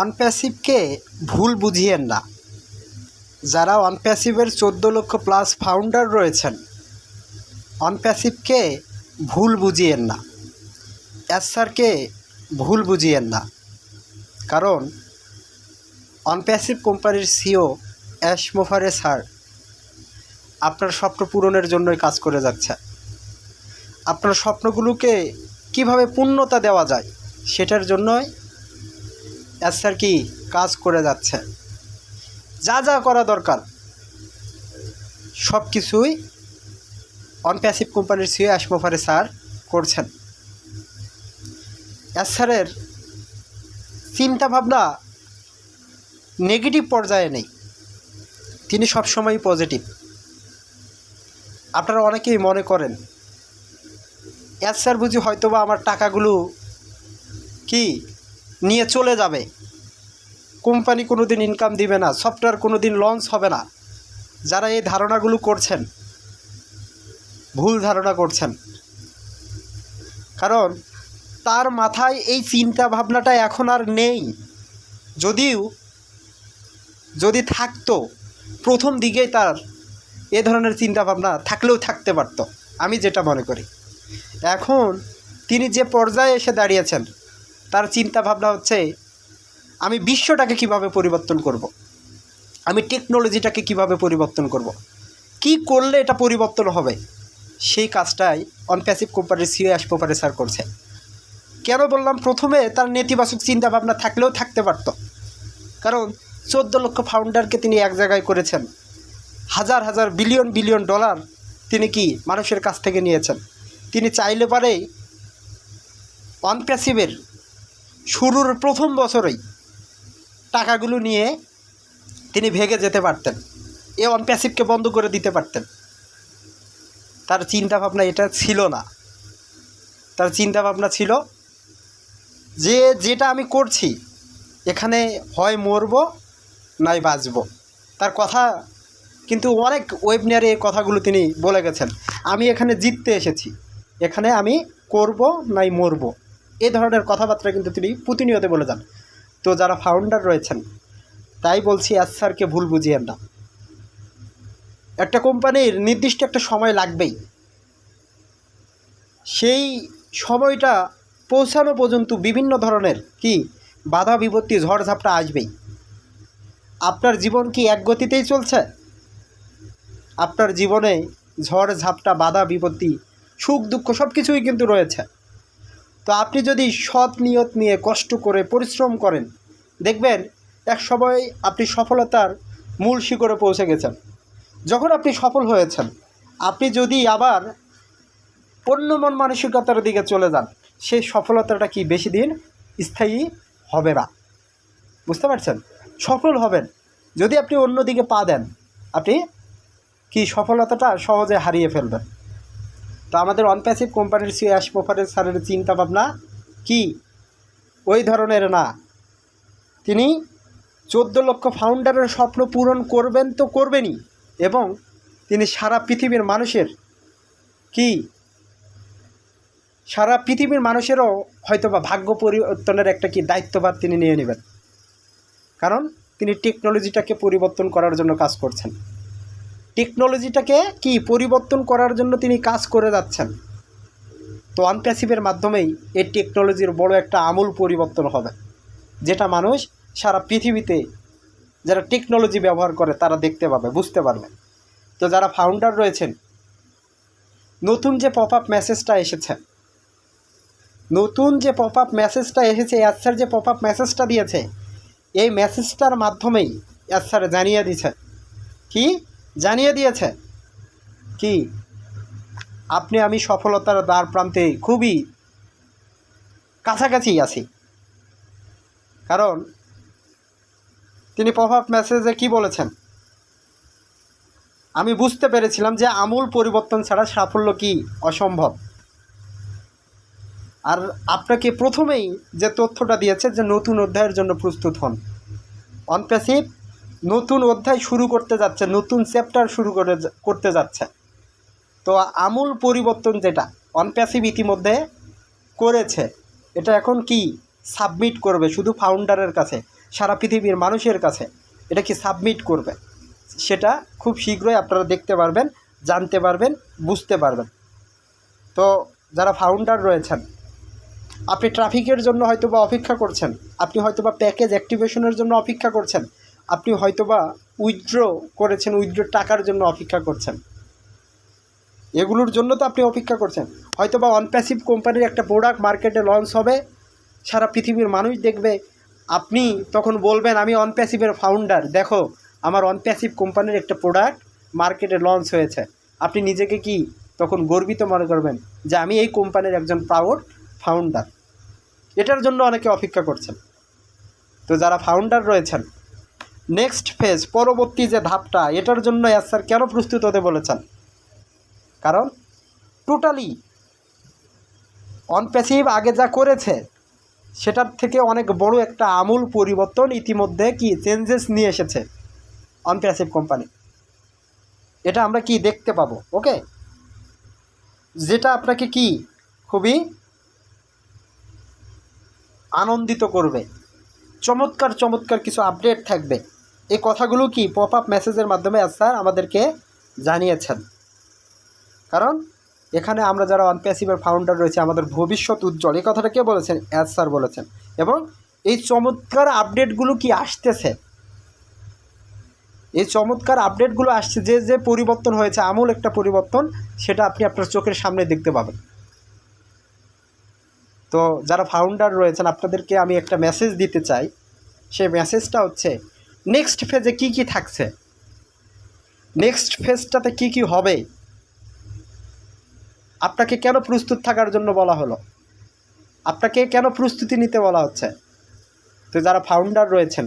অনপ্যাসিভকে ভুল বুঝিয়েন না। যারা অনপ্যাসিভের 14 লক্ষ প্লাস ফাউন্ডার রয়েছেন, অনপ্যাসিভকে ভুল বুঝিয়েন না, স্যারকে ভুল বুঝিয়েন না। কারণ অনপ্যাসিভ কোম্পানির সিও অ্যাশ মোফারে স্যার আপনার স্বপ্ন পূরণের জন্যই কাজ করে যাচ্ছে। আপনার স্বপ্নগুলোকে কিভাবে পূর্ণতা দেওয়া যায় সেটার জন্যই স্যার কি কাজ করে যাচ্ছে। যা যা করা দরকার সব কিছুই অনপ্যাসিভ কোম্পানির সিও অ্যাশ মোফারে স্যার করছেন। স্যারের চিন্তাভাবনা নেগেটিভ পর্যায়ে নেই, তিনি সবসময়ই পজিটিভ। আপনারা অনেকেই মনে করেন স্যার বুঝি হয়তোবা আমার টাকাগুলো কি নিয়ে চলে যাবে, কোম্পানি কোনো দিন ইনকাম দিবে না, সফটওয়্যার কোনো দিন লঞ্চ হবে না। যারা এই ধারণাগুলো করছেন ভুল ধারণা করছেন। কারণ তার মাথায় এই চিন্তা ভাবনাটা এখন আর নেই। যদি থাকতো প্রথম দিকেই তার এ ধরনের চিন্তা ভাবনা থাকলেও থাকতে পারত, আমি যেটা মনে করি। এখন তিনি যে পর্যায়ে এসে দাঁড়িয়েছেন তার চিন্তা ভাবনা হচ্ছে আমি বিশ্বটাকে কিভাবে পরিবর্তন করব, আমি টেকনোলজিটাকে কিভাবে পরিবর্তন করব, কি করলে এটা পরিবর্তন হবে, সেই কাজটাই অনপ্যাসিভ কোম্পানির সিও অ্যাশ মোফারে স্যার করছে। কেন বললাম প্রথমে তার নেতিবাচক চিন্তাভাবনা থাকলেও থাকতে পারত? কারণ 14 লক্ষ ফাউন্ডারকে তিনি এক জায়গায় করেছেন, হাজার হাজার বিলিয়ন বিলিয়ন ডলার তিনি কি মানুষের কাছ থেকে নিয়েছেন। তিনি চাইলে পারেই অনপ্যাসিভের শুরুর প্রথম বছরেই টাকাগুলো নিয়ে তিনি ভেগে যেতে পারতেন, এ অনপ্যাসিভকে বন্ধ করে দিতে পারতেন। তার চিন্তাভাবনা এটা ছিল না। তার চিন্তাভাবনা ছিল যে যেটা আমি করছি এখানে হয় মরবো নয় বাঁচব। তার কথা কিন্তু অনেক ওয়েবিনারে এই কথাগুলো তিনি বলে গেছেন, আমি এখানে জিততে এসেছি, এখানে আমি করব নাই মরব, এই ধরনের কথাবার্তা কিন্তু তিনি প্রতিনিয়ত বলে যান। তো যারা ফাউন্ডার রয়েছেন তাই বলছি স্যারকে ভুল বুঝিয়েন না। একটা কোম্পানির নির্দিষ্ট একটা সময় লাগবেই, সেই সময়টা পৌঁছানো পর্যন্ত বিভিন্ন ধরনের কি বাধা বিপত্তি ঝড়ঝাপটা আসবেই। আপনার জীবন কি এক গতিতেই চলছে? আপনার জীবনে ঝড় ঝাপটা বাধা বিপত্তি সুখ দুঃখ সব কিছুই কিন্তু রয়েছে। তো আপনি যদি সৎ নিয়ত নিয়ে কষ্ট করে পরিশ্রম করেন, দেখবেন এক সময় আপনি সফলতার মূল শিখরে পৌঁছে গেছেন। যখন আপনি সফল হয়েছেন, আপনি যদি আবার অন্য মন মানসিকতার দিকে চলে যান, সেই সফলতাটা কি বেশি দিন স্থায়ী হবে না। বুঝতে পারছেন? সফল হবেন, যদি আপনি অন্য দিকে পা দেন, আপনি কি সফলতাটা সহজে হারিয়ে ফেলবেন। তো আমাদের অনপ্যাসিভ কোম্পানির সিও অ্যাশ মোফারে স্যারের চিন্তা ভাবনা কি ওই ধরনের না। তিনি 14 লক্ষ ফাউন্ডারের স্বপ্ন পূরণ করবেন তো করবেনই, এবং তিনি সারা পৃথিবীর মানুষেরও হয়তোবা ভাগ্য পরিবর্তনের একটা কি দায়িত্বভার তিনি নিয়ে নেবেন। কারণ তিনি টেকনোলজিটাকে পরিবর্তন করার জন্য কাজ করছেন, টেকনোলজিটাকে কি পরিবর্তন করার জন্য তিনি কাজ করে যাচ্ছেন। তো অনপ্যাসিভের মাধ্যমেই এই টেকনোলজির বড় একটা আমূল পরিবর্তন হবে, যেটা মানুষ সারা পৃথিবীতে যারা টেকনোলজি ব্যবহার করে তারা দেখতে পাবে, বুঝতে পারবে। তো যারা ফাউন্ডার রয়েছেন, নতুন যে পপ আপ মেসেজটা এসেছে, স্যার যে পপ আপ মেসেজটা দিয়েছে, এই মেসেজটার মাধ্যমেই স্যার জানিয়ে দিয়েছে কি আপনি আমি সফলতার দ্বার প্রান্তে খুবই কাছাকাছি আছি। কারণ তিনি পপ আপ মেসেজে কি বলেছেন, আমি বুঝতে পেরেছিলাম যে আমূল পরিবর্তন ছাড়া সাফল্য কি অসম্ভব। আর আপনাকে প্রথমেই যে তথ্যটা দিয়েছে যে নতুন অধ্যায়ের জন্য প্রস্তুত হন। অনপ্যাসিভ নতুন অধ্যায় শুরু করতে যাচ্ছে, নতুন চ্যাপ্টার শুরু করতে যাচ্ছে। তো আমূল পরিবর্তন যেটা অনপ্যাসিভ ইতিমধ্যে করেছে, এটা এখন কি সাবমিট করবে শুধু ফাউন্ডারের কাছে, সারা পৃথিবীর মানুষের কাছে এটা কি সাবমিট করবে, সেটা খুব শীঘ্রই আপনারা দেখতে পারবেন, জানতে পারবেন, বুঝতে পারবেন। তো যারা ফাউন্ডার রয়েছেন, আপনি ট্রাফিকের জন্য হয়তোবা অপেক্ষা করছেন, আপনি হয়তোবা প্যাকেজ অ্যাক্টিভেশনের জন্য অপেক্ষা করছেন, আপনি হয়তোবা উইথড্র করেছেন, উইথড্র টাকার জন্য অপেক্ষা করছেন, এগুলোর জন্য তো আপনি অপেক্ষা করছেন। হয়তোবা অনপ্যাসিভ কোম্পানির একটা প্রোডাক্ট মার্কেটে লঞ্চ হবে, সারা পৃথিবীর মানুষ দেখবে, আপনি তখন বলবেন আমি অনপ্যাসিভের ফাউন্ডার, দেখো আমার অনপ্যাসিভ কোম্পানির একটা প্রোডাক্ট মার্কেটে লঞ্চ হয়েছে। আপনি নিজেকে কি তখন গর্বিত মনে করবেন যে আমি এই কোম্পানির একজন প্রাউড ফাউন্ডার। এটার জন্য অনেকে অপেক্ষা করছেন। তো যারা ফাউন্ডার রয়েছেন, নেক্সট ফেজ, পরবর্তী যে ধাপটা, এটার জন্য স্যার কেন প্রস্তুত হতে বলেছেন? কারণ টোটালি অনপ্যাসিভ আগে যা করেছে সেটার থেকে অনেক বড় একটা আমূল পরিবর্তন ইতিমধ্যে কি চেঞ্জেস নিয়ে এসেছে অনপ্যাসিভ কোম্পানি। এটা আমরা কি দেখতে পাবো, ওকে, যেটা আপনাকে কি খুবই আনন্দিত করবে। চমৎকার চমৎকার কিছু আপডেট থাকবে। এই কথাগুলো কি পপ আপ মেসেজের মাধ্যমে স্যার আমাদেরকে জানিয়েছেন। কারণ এখানে আমরা যারা অনপ্যাসিভের ফাউন্ডার রয়েছে, আমাদের ভবিষ্যৎ উজ্জ্বল, এই কথাটা কে বলেছেন? স্যার বলেছেন। এবং এই চমৎকার আপডেটগুলো কি আসতেছে, এই চমৎকার আপডেটগুলো আসছে, যে যে পরিবর্তন হয়েছে, আমূল একটা পরিবর্তন, সেটা আপনি আপনার চোখের সামনে দেখতে পাবেন। তো যারা ফাউন্ডার রয়েছেন, আপনাদেরকে আমি একটা মেসেজ দিতে চাই। সেই মেসেজটা হচ্ছে, নেক্সট ফেজে কি কি থাকছে, নেক্সট ফেজটাতে কি কি হবে, আপনাকে কেন প্রস্তুত থাকার জন্য বলা হলো, আপনাকে কেন প্রস্তুতি নিতে বলা হচ্ছে। তো যারা ফাউন্ডার রয়েছেন,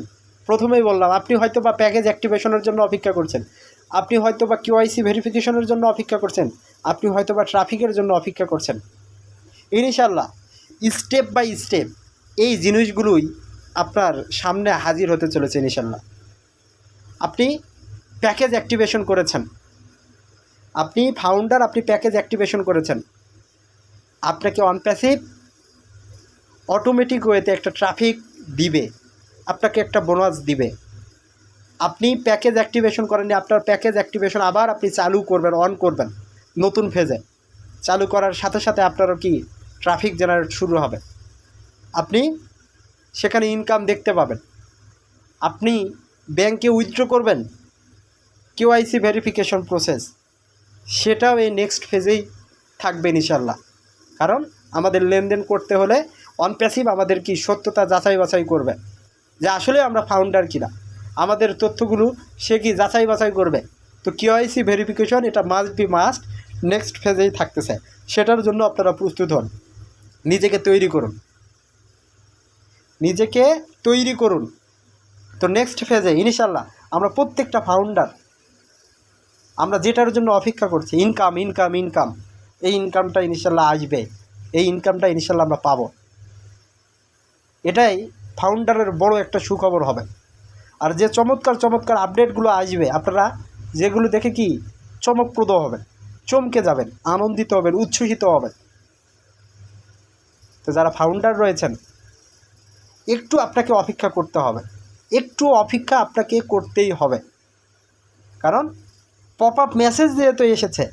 প্রথমেই বললাম, আপনি হয়তো বা প্যাকেজ অ্যাক্টিভেশনের জন্য অপেক্ষা করছেন, আপনি হয়তো বা কিউআইসি ভেরিফিকেশনের জন্য অপেক্ষা করছেন, আপনি হয়তো বা ট্রাফিকের জন্য অপেক্ষা করছেন। ইনশাল্লাহ স্টেপ বাই স্টেপ এই জিনিসগুলোই আপনার সামনে হাজির হতে চলেছে ইনশাল্লাহ। আপনি প্যাকেজ অ্যাক্টিভেশন করেছেন, আপনি ফাউন্ডার, আপনি প্যাকেজ অ্যাক্টিভেশন করেছেন, আপনাকে অনপ্যাসিভ অটোমেটিক ওয়েতে একটা ট্রাফিক দিবে, আপনাকে একটা বোনাস দিবে। আপনি প্যাকেজ অ্যাক্টিভেশন করেননি, আপনার প্যাকেজ অ্যাক্টিভেশন আবার আপনি চালু করবেন, অন করবেন নতুন ফেজে। চালু করার সাথে সাথে আপনারও কি ট্রাফিক জেনারেট শুরু হবে, আপনি সেখানে ইনকাম দেখতে পাবেন, আপনি ব্যাংকে উইথড্র করবেন, কেওআইসি ভেরিফিকেশন প্রসেস, সেটাও এই নেক্সট ফেজেই থাকবে ইনশাল্লাহ। কারণ আমাদের লেনদেন করতে হলে অনপ্যাসিভ আমাদের কি সত্যতা যাচাই বাছাই করবে যে আসলে আমরা ফাউন্ডার কিনা, আমাদের তথ্যগুলো সে কি যাচাই বাছাই করবে। তো কেওআইসি ভেরিফিকেশন এটা মাস্ট বি মাস্ট নেক্সট ফেজেই থাকতেছে। সেটার জন্য আপনারা প্রস্তুত হন, নিজেকে তৈরি করুন, নিজেকে তৈরি করুন। তো নেক্সট ফেজে ইনশাল্লাহ আমরা প্রত্যেকটা ফাউন্ডার, আমরা যেটার জন্য অপেক্ষা করছি, ইনকাম ইনকাম ইনকাম, এই ইনকামটা ইনশাল্লাহ আসবে, এই ইনকামটা ইনশাল্লাহ আমরা পাবো। এটাই ফাউন্ডারের বড় একটা সুখবর হবে। আর যে চমৎকার চমৎকার আপডেটগুলো আসবে, আপনারা যেগুলো দেখে কি চমকপ্রদ হবেন, চমকে যাবেন, আনন্দিত হবেন, উচ্ছ্বসিত হবেন। তো যারা ফাউন্ডার রয়েছেন, একটু আপনাকে অপেক্ষা করতে হবে, একটু অপেক্ষা আপনাকে করতেই হবে। কারণ পপ আপ মেসেজ যেহেতু এসেছে,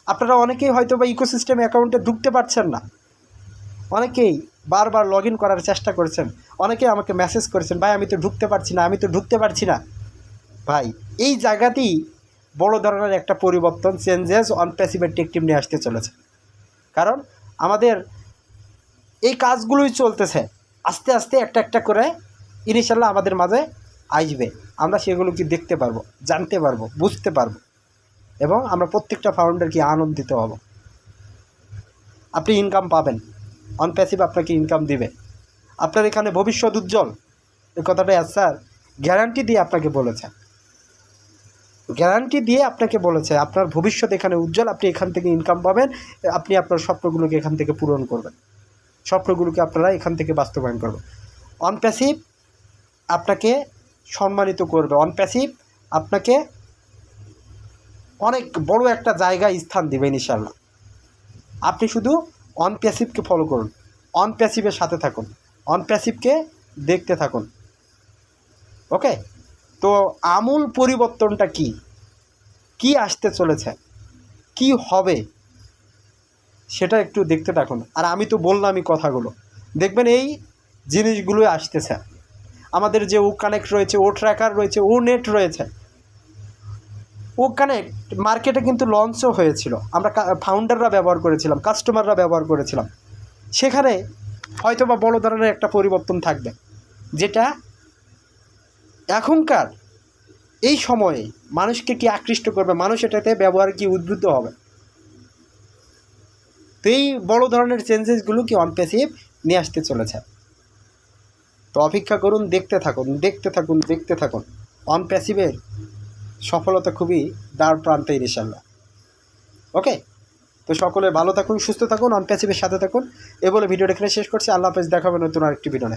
আপনারা অনেকেই হয়তো বা ইকোসিস্টেম অ্যাকাউন্টে ঢুকতে পারছেন না, অনেকেই বারবার লগ ইন করার চেষ্টা করছেন, অনেকেই আমাকে মেসেজ করেছেন, ভাই আমি তো ঢুকতে পারছি না, আমি তো ঢুকতে পারছি না। ভাই এই জায়গাতেই বড় ধরনের একটা পরিবর্তন, চেঞ্জেস অনপ্যাসিভের টেক টিম নিয়ে আসতে চলেছে। কারণ আমাদের এই কাজগুলোই চলতেছে, আস্তে আস্তে একটা একটা করে ইনশাল্লাহ আমাদের মাঝে আসবে, আমরা সেগুলোকে দেখতে পারবো, জানতে পারবো, বুঝতে পারবো, এবং আমরা প্রত্যেকটা ফাউন্ডার কি আনন্দিত হব। আপনি ইনকাম পাবেন, অনপ্যাসিভ আপনাকে ইনকাম দিবে, আপনার এখানে ভবিষ্যৎ উজ্জ্বল। এই কথাটা স্যার গ্যারান্টি দিয়ে আপনাকে বলেছে, গ্যারান্টি দিয়ে আপনাকে বলেছে আপনার ভবিষ্যৎ এখানে উজ্জ্বল, আপনি এখান থেকে ইনকাম পাবেন, আপনি আপনার স্বপ্নগুলোকে এখান থেকে পূরণ করবেন, স্বপ্নগুলোকে আপনারা এখান থেকে বাস্তবায়ন করবেন। অনপ্যাসিভ আপনাকে সম্মানিত করবে, অনপ্যাসিভ আপনাকে অনেক বড় একটা জায়গায় স্থান দেবে ইনশাল্লাহ। আপনি শুধু অনপ্যাসিভকে ফলো করুন, অনপ্যাসিভের সাথে থাকুন, অনপ্যাসিভকে দেখতে থাকুন। ওকে, তো আমূল পরিবর্তনটা কি আসতে চলেছে, কি হবে, সেটা একটু দেখতে থাকুন। আর আমি তো বললামই কথাগুলো, দেখবেন এই জিনিসগুলোই আসতেছে। আমাদের যে ও কানেক্ট রয়েছে, ও ট্র্যাকার রয়েছে, ও নেট রয়েছে, ও কানেক্ট মার্কেটে কিন্তু লঞ্চও হয়েছিল, আমরা ফাউন্ডাররা ব্যবহার করেছিলাম, কাস্টমাররা ব্যবহার করেছিলাম। সেখানে হয়তো বা বড় ধরনের একটা পরিবর্তন থাকবে, যেটা এখনকার এই সময়ে মানুষকে কি আকৃষ্ট করবে, মানুষ এটাতে ব্যবহার কি উদ্বুদ্ধ হবে। তো এই বড় ধরনের চেঞ্জেসগুলো কি অনপ্যাসিভ নিয়ে আসতে চলেছে। তো অপেক্ষা করুন, দেখতে থাকুন, দেখতে থাকুন, দেখতে থাকুন। অনপ্যাসিভের সফলতা খুবই দ্বার প্রান্তে ইনশাল্লাহ। ওকে, তো সকলে ভালো থাকুন, সুস্থ থাকুন, অনপ্যাসিভের সাথে থাকুন। এ বলে ভিডিওটা এখানে শেষ করছি। আল্লাহ হাফেজ, দেখা হবে নতুন আরেকটি ভিডিও।